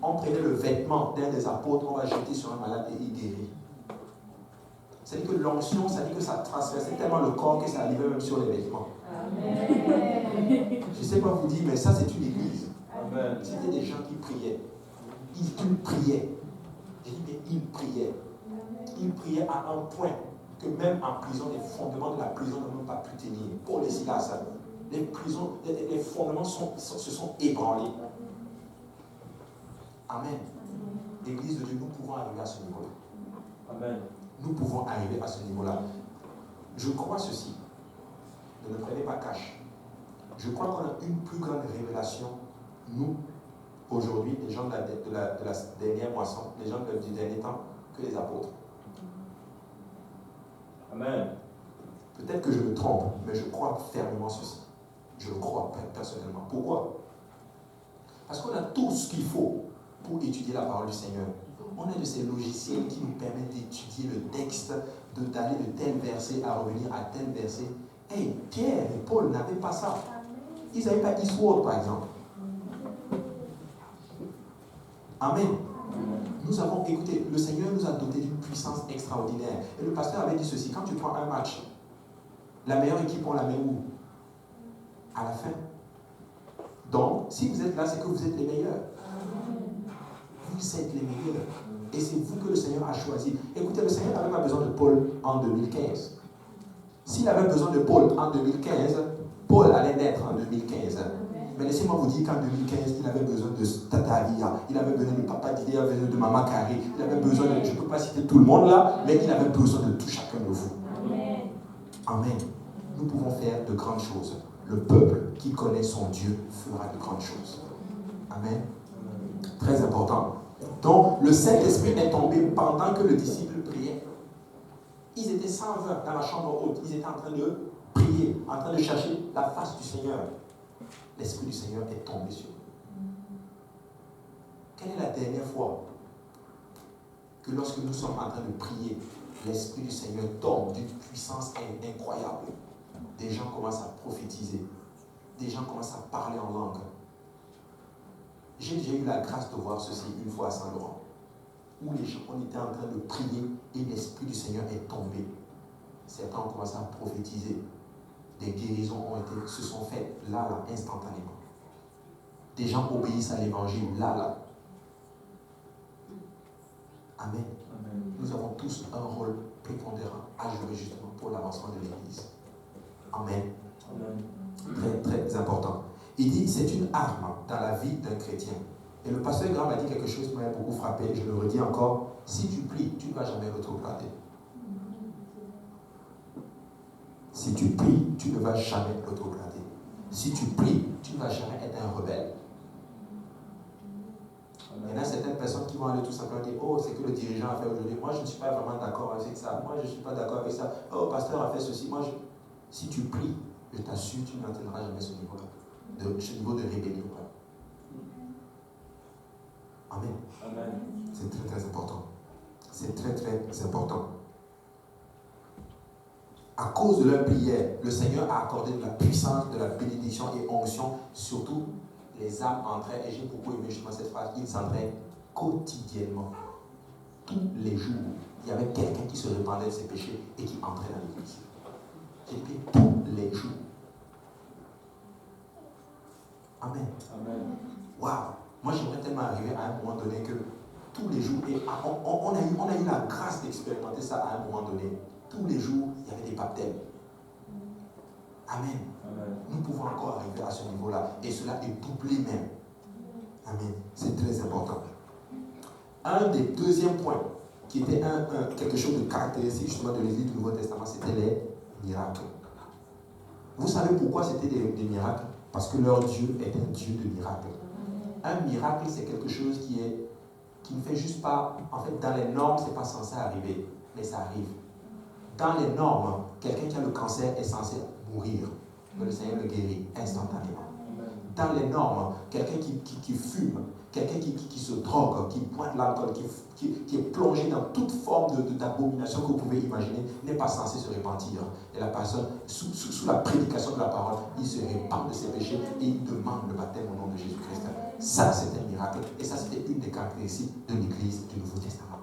on prenait le vêtement d'un des apôtres, on va jeter sur un malade et il guérit. C'est-à-dire que l'onction, ça dit que ça transversait tellement le corps que ça arrivait même sur les vêtements. Amen. Je ne sais pas vous dire, mais ça c'est une église. Amen. C'était des gens qui priaient. Ils priaient. J'ai dit, mais ils priaient. Ils priaient à un point que même en prison, les fondements de la prison n'ont pas pu tenir. Pour les Silas, les fondements se sont ébranlés. Amen. L'église de Dieu, nous pouvons arriver à ce niveau-là. Amen. Nous pouvons arriver à ce niveau-là. Je crois ceci. Ne le prenez pas cash. Je crois qu'on a une plus grande révélation, nous, aujourd'hui, les gens de la dernière moisson, les gens du dernier temps, que les apôtres. Amen. Peut-être que je me trompe, mais je crois fermement ceci. Je le crois personnellement. Pourquoi? Parce qu'on a tout ce qu'il faut pour étudier la parole du Seigneur. On a de ces logiciels qui nous permettent d'étudier le texte, d'aller de tel verset à revenir à tel verset. Hey, Pierre et Paul n'avaient pas ça. Ils n'avaient pas Eastward, par exemple. Amen. Nous avons écouté, le Seigneur nous a doté d'une puissance extraordinaire. Et le pasteur avait dit ceci, quand tu prends un match, la meilleure équipe, on la met où? À la fin. Donc, si vous êtes là, c'est que vous êtes les meilleurs. Vous êtes les meilleurs. Et c'est vous que le Seigneur a choisi. Écoutez, le Seigneur n'avait pas besoin de Paul en 2015. S'il avait besoin de Paul en 2015, Paul allait naître en 2015. Mais laissez-moi vous dire qu'en 2015, il avait besoin de Tatavia, il avait besoin de Papa Didier, il avait besoin de Maman Carré, il avait besoin de, je ne peux pas citer tout le monde là, mais il avait besoin de tout chacun de vous. Amen. Amen. Nous pouvons faire de grandes choses. Le peuple qui connaît son Dieu fera de grandes choses. Amen. Très important. Donc, le Saint-Esprit est tombé pendant que le disciple priait. Ils étaient 120 dans la chambre haute. Ils étaient en train de prier, en train de chercher la face du Seigneur. L'Esprit du Seigneur est tombé sur eux. Quelle est la dernière fois que lorsque nous sommes en train de prier, l'Esprit du Seigneur tombe d'une puissance incroyable? Des gens commencent à prophétiser. Des gens commencent à parler en langue. J'ai déjà eu la grâce de voir ceci une fois à Saint-Laurent, où les gens, on était en train de prier et l'Esprit du Seigneur est tombé. Certains ont commencé à prophétiser. Des guérisons se sont faites là, instantanément. Des gens obéissent à l'évangile là. Amen. Amen. Nous avons tous un rôle prépondérant à jouer justement pour l'avancement de l'Église. Amen. Amen. Très, très important. Il dit, c'est une arme dans la vie d'un chrétien. Et le pasteur Graham a dit quelque chose qui m'a beaucoup frappé, je le redis encore, si tu pries, tu ne vas jamais rétrograder. Si tu pries, tu ne vas jamais rétrograder. Si tu pries, tu ne vas jamais être un rebelle. Il y en a certaines personnes qui vont aller tout simplement dire, oh, c'est que le dirigeant a fait aujourd'hui. Moi, je ne suis pas vraiment d'accord avec ça. Moi, je ne suis pas d'accord avec ça. Oh, le pasteur a fait ceci. Si tu pries, je t'assure, tu n'atteindras jamais ce niveau-là. Ce niveau de rébellion. Amen. Amen. C'est très, très important. C'est très, très important. À cause de leur prière, le Seigneur a accordé de la puissance, de la bénédiction et onction, surtout les âmes entraient, et j'ai beaucoup aimé justement cette phrase, ils entraient quotidiennement. Tous les jours, il y avait quelqu'un qui se répandait de ses péchés et qui entrait dans l'église. J'ai dit tous les jours. Amen. Amen. Waouh! Moi, j'aimerais tellement arriver à un moment donné que tous les jours, et on a eu la grâce d'expérimenter ça à un moment donné. Tous les jours, il y avait des baptêmes. Amen. Amen. Nous pouvons encore arriver à ce niveau-là. Et cela est doublé même. Amen. C'est très important. Un des deuxièmes points, qui était quelque chose de caractéristique justement de l'Église du Nouveau Testament, c'était les miracles. Vous savez pourquoi c'était des miracles? Parce que leur Dieu est un Dieu de miracles. Un miracle, c'est quelque chose qui ne fait juste pas... En fait, dans les normes, ce n'est pas censé arriver, mais ça arrive. Dans les normes, quelqu'un qui a le cancer est censé mourir, mais le Seigneur le guérit instantanément. Dans les normes, quelqu'un qui fume, quelqu'un qui se drogue, qui boit de l'alcool, qui est plongé dans toute forme d'abomination que vous pouvez imaginer, n'est pas censé se repentir. Et la personne, sous la prédication de la parole, il se répand de ses péchés et il demande le baptême au nom de Jésus-Christ. Ça, c'est un miracles. Et ça, c'était une des caractéristiques de l'Église du Nouveau Testament.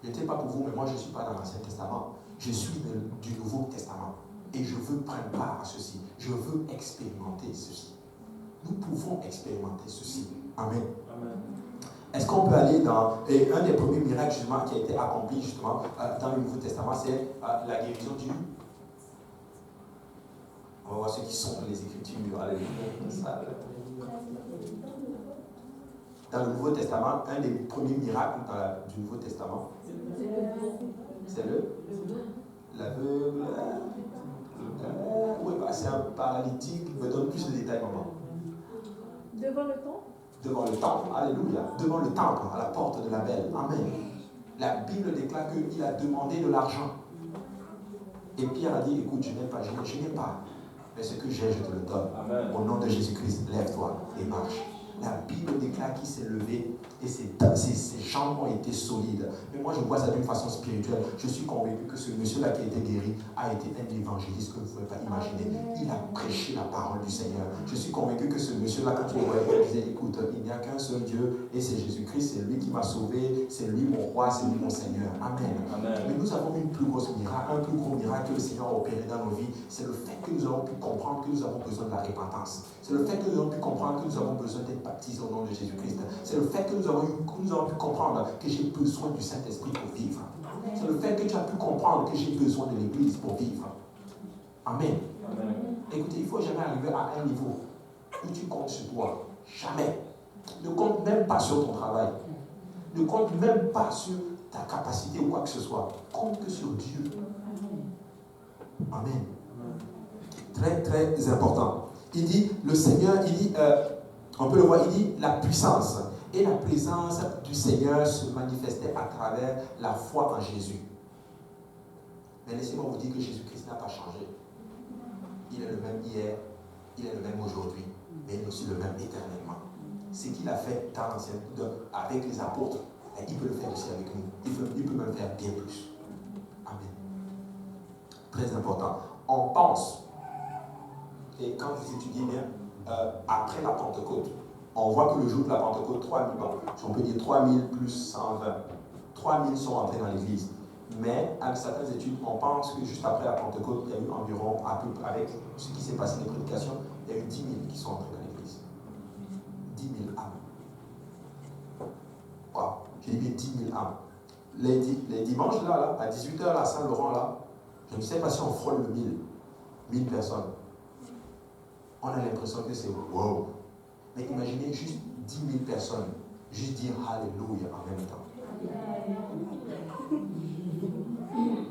Je ne sais pas pour vous, mais moi, je ne suis pas dans l'Ancien Testament. Je suis du Nouveau Testament. Et je veux prendre part à ceci. Je veux expérimenter ceci. Nous pouvons expérimenter ceci. Amen. Amen. Est-ce qu'on peut aller dans... Et un des premiers miracles justement qui a été accompli justement dans le Nouveau Testament, c'est la guérison du... On va voir ceux qui sont dans les Écritures. Dans le Nouveau Testament, un des premiers miracles du Nouveau Testament, c'est l'aveugle. Oui, c'est un paralytique. Me donne plus de détails, maman. Devant le temple. Devant le temple, alléluia. Devant le temple, à la porte de la belle. Amen. La Bible déclare qu'il a demandé de l'argent. Et Pierre a dit, écoute, je n'ai pas. Mais ce que j'ai, je te le donne. Amen. Au nom de Jésus-Christ, lève-toi et marche. La Bible déclare qu'il s'est levé et ses jambes ont été solides. Mais moi, je vois ça d'une façon spirituelle. Je suis convaincu que ce monsieur-là qui a été guéri a été un évangéliste que vous ne pouvez pas imaginer. Il a prêché la parole du Seigneur. Je suis convaincu que ce monsieur-là, quand tu le voyais, il disait, écoute, il n'y a qu'un seul Dieu et c'est Jésus-Christ, c'est lui qui m'a sauvé, c'est lui mon roi, c'est lui mon Seigneur. Amen. Amen. Mais nous avons un plus gros miracle que le Seigneur a opéré dans nos vies. C'est le fait que nous avons pu comprendre que nous avons besoin de la repentance. C'est le fait que nous avons pu comprendre que nous avons besoin d'être baptisés au nom de Jésus-Christ. C'est le fait que nous avons pu comprendre que j'ai besoin du Saint-Esprit pour vivre. C'est le fait que tu as pu comprendre que j'ai besoin de l'Église pour vivre. Amen. Amen. Écoutez, il ne faut jamais arriver à un niveau où tu comptes sur toi. Jamais. Ne compte même pas sur ton travail. Ne compte même pas sur ta capacité ou quoi que ce soit. Compte que sur Dieu. Amen. Très, très important. Il dit, le Seigneur, on peut le voir, il dit la puissance et la présence du Seigneur se manifestaient à travers la foi en Jésus. Mais laissez-moi vous dire que Jésus-Christ n'a pas changé. Il est le même hier, il est le même aujourd'hui, mais il est aussi le même éternellement. Ce qu'il a fait dans l'ancien avec les apôtres, il peut le faire aussi avec nous. Il peut même faire bien plus. Amen. Très important. On pense, et quand vous étudiez bien, après la Pentecôte, on voit que le jour de la Pentecôte, 3000, on peut dire 3000 plus 120, 3000 sont entrés dans l'église. Mais avec certaines études, on pense que juste après la Pentecôte, il y a eu environ, avec ce qui s'est passé, les prédications, il y a eu 10 000 qui sont entrés dans l'église. 10 000 âmes. Wow, j'ai dit bien 10 000 âmes. Les dimanches, là, à 18h, à Saint-Laurent, là, je ne sais pas si on frôle le 1000 personnes. On a l'impression que c'est wow. Mais imaginez juste 10 000 personnes, juste dire Alléluia en même temps.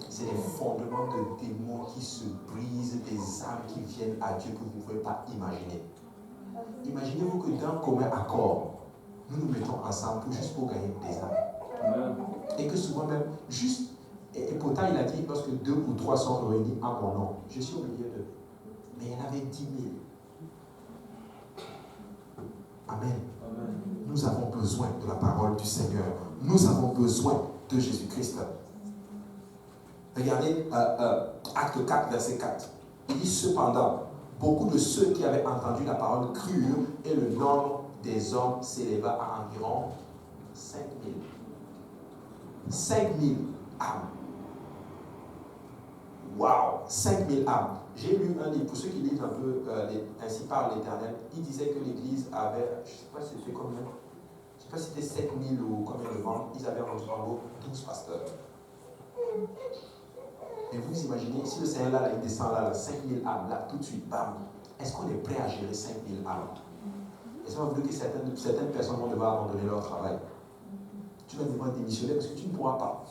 C'est les fondements de démons qui se brisent, des âmes qui viennent à Dieu que vous ne pouvez pas imaginer. Imaginez-vous que d'un commun accord, nous nous mettons ensemble pour gagner des âmes. Et que souvent même, juste, et pourtant il a dit, lorsque 2 ou 3 sont réunis en mon nom, je suis au milieu d'eux. Mais il y en avait 10 000. Amen. Amen. Nous avons besoin de la parole du Seigneur. Nous avons besoin de Jésus-Christ. Regardez Acte 4, verset 4. Il dit cependant, beaucoup de ceux qui avaient entendu la parole crurent et le nombre des hommes s'éleva à environ 5 000. 5 000 âmes. Waouh, 5 000 âmes. J'ai lu un livre, pour ceux qui lisent un peu Ainsi parle l'Éternel, il disait que l'Église avait, je ne sais pas si c'était combien, je ne sais pas si c'était 7 000 ou combien de membres, ils avaient environ 12 pasteurs. Et vous imaginez, si le Seigneur là, il descend là, 5 000 âmes, là, tout de suite, bam, est-ce qu'on est prêt à gérer 5 000 âmes? Est-ce qu'on va dire que certaines personnes vont devoir abandonner leur travail? Tu vas devoir démissionner parce que tu ne pourras pas.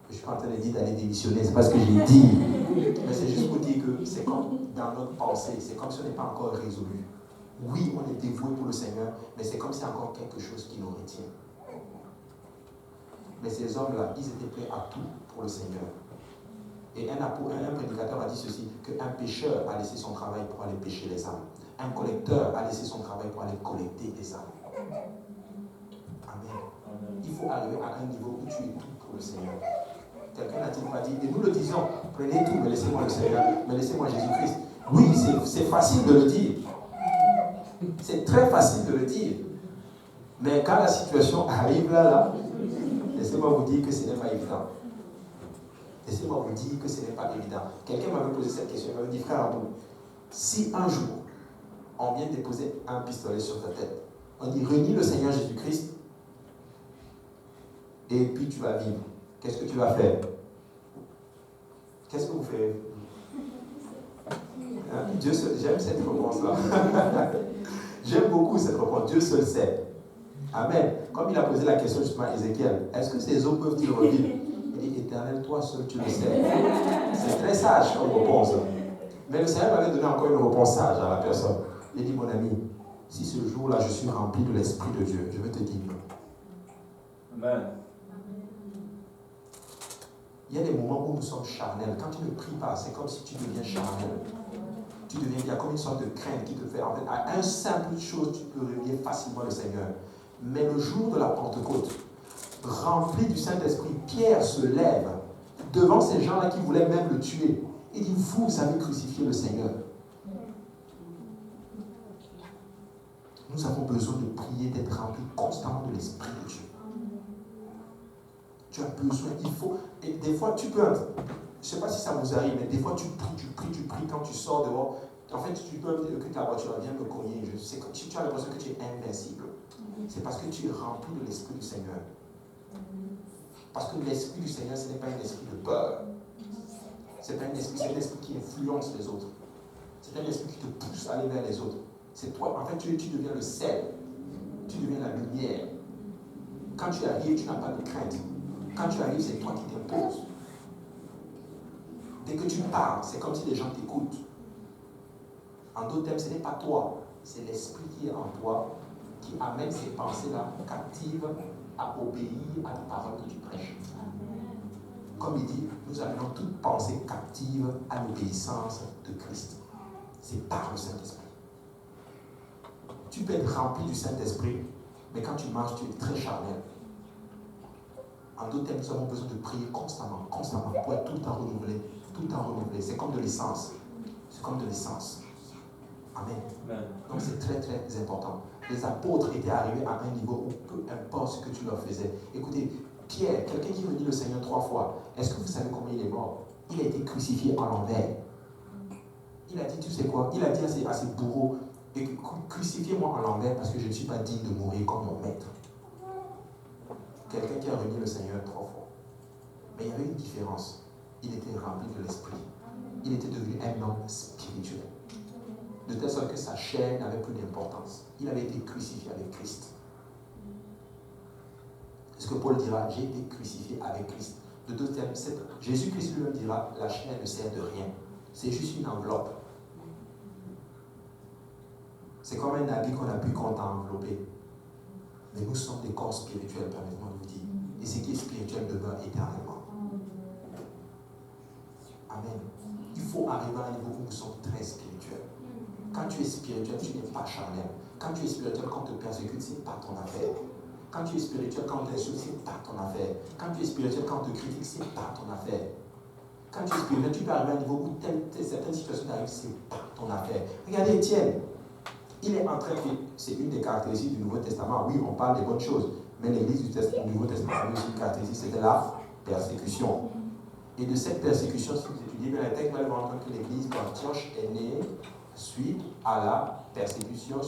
Je ne suis pas en train de dire d'aller démissionner, c'est pas ce que j'ai dit. Mais c'est juste pour dire que c'est comme dans notre pensée, c'est comme si on n'est pas encore résolu. Oui, on est dévoué pour le Seigneur, mais c'est comme si encore quelque chose qui nous retient. Mais ces hommes-là, ils étaient prêts à tout pour le Seigneur. Et un prédicateur a dit ceci, qu'un pécheur a laissé son travail pour aller pécher les âmes. Un collecteur a laissé son travail pour aller collecter des âmes. Amen. Il faut arriver à un niveau où tu es tout pour le Seigneur. Quelqu'un n'a-t-il pas dit, et nous le disons, prenez tout, mais laissez-moi le Seigneur, mais laissez-moi Jésus-Christ. Oui, c'est facile de le dire. C'est très facile de le dire. Mais quand la situation arrive là, laissez-moi vous dire que ce n'est pas évident. Laissez-moi vous dire que ce n'est pas évident. Quelqu'un m'avait posé cette question, il m'avait dit, frère Abou, si un jour, on vient déposer un pistolet sur ta tête, on dit, renie le Seigneur Jésus-Christ, et puis tu vas vivre. Qu'est-ce que tu vas faire? Qu'est-ce que vous faites? Hein? Dieu seul, j'aime cette réponse-là. J'aime beaucoup cette réponse. Dieu seul sait. Amen. Comme il a posé la question justement à Ézéchiel, est-ce que ces eaux peuvent-ils revivre? Il dit, Éternel, toi seul tu le sais. C'est très sage comme réponse. Mais le Seigneur m'avait donné encore une réponse sage à la personne. Il dit, mon ami, si ce jour-là je suis rempli de l'Esprit de Dieu, je vais te dire non. Amen. Il y a des moments où nous sommes charnels. Quand tu ne pries pas, c'est comme si tu deviens charnel. Il y a comme une sorte de crainte qui te fait, en fait, à un simple chose, tu peux renier facilement le Seigneur. Mais le jour de la Pentecôte, rempli du Saint-Esprit, Pierre se lève devant ces gens-là qui voulaient même le tuer. Il dit, vous avez crucifié le Seigneur. Nous avons besoin de prier, d'être remplis constamment de l'Esprit de Dieu. Tu as besoin, il faut, et des fois tu peux, je ne sais pas si ça vous arrive, mais des fois tu pries, quand tu sors dehors, en fait tu peux que ta voiture vient me cogner, tu as l'impression que tu es invincible. C'est parce que tu es rempli de l'Esprit du Seigneur. Parce que l'Esprit du Seigneur, ce n'est pas un esprit de peur. C'est un esprit qui influence les autres. C'est un esprit qui te pousse à aller vers les autres. C'est toi, en fait tu deviens le sel, tu deviens la lumière. Quand tu arrives, tu n'as pas de crainte. Quand tu arrives, c'est toi qui t'imposes. Dès que tu parles, c'est comme si les gens t'écoutent. En d'autres termes, ce n'est pas toi, c'est l'Esprit qui est en toi, qui amène ces pensées-là captives à obéir à la parole que tu prêches. Comme il dit, nous amenons toute pensée captive à l'obéissance de Christ. C'est par le Saint-Esprit. Tu peux être rempli du Saint-Esprit, mais quand tu marches, tu es très charnel. En d'autres termes, nous avons besoin de prier constamment, pour être tout le temps renouvelé, C'est comme de l'essence. Amen. Donc c'est très très important. Les apôtres étaient arrivés à un niveau où peu importe ce que tu leur faisais. Écoutez, Pierre, quelqu'un qui renie le Seigneur 3 fois, est-ce que vous savez comment il est mort? Il a été crucifié en l'envers. Il a dit, tu sais quoi? Il a dit à ses bourreaux, crucifiez-moi en l'envers parce que je ne suis pas digne de mourir comme mon maître. Quelqu'un qui a renié le Seigneur 3 fois. Mais il y avait une différence. Il était rempli de l'Esprit. Il était devenu un homme spirituel. De telle sorte que sa chair n'avait plus d'importance. Il avait été crucifié avec Christ. Est-ce que Paul dira, j'ai été crucifié avec Christ? De deux termes, Jésus-Christ lui-même dira, la chair ne sert de rien. C'est juste une enveloppe. C'est comme un habit qu'on a pu qu'on t'a enveloppé. Mais nous sommes des corps spirituels, permettez-moi de vous dire. Et ce qui est spirituel demeure éternellement. Amen. Il faut arriver à un niveau où nous sommes très spirituels. Quand tu es spirituel, tu n'es pas charnel. Quand tu es spirituel, quand on te persécute, ce n'est pas ton affaire. Quand tu es spirituel, quand on t'insulte, ce n'est pas ton affaire. Quand tu es spirituel, quand on te critique, ce n'est pas ton affaire. Quand tu es spirituel, tu peux arriver à un niveau où certaines situations t'arrivent, ce n'est pas ton affaire. Regardez Étienne. Il est en train de... C'est une des caractéristiques du Nouveau Testament. Oui, on parle des bonnes choses. Mais l'Église du Nouveau Testament avait aussi une caractéristique, c'était la persécution. Et de cette persécution, si vous étudiez bien les textes, vous allez voir que l'Église d'Antioche est née suite à la persécution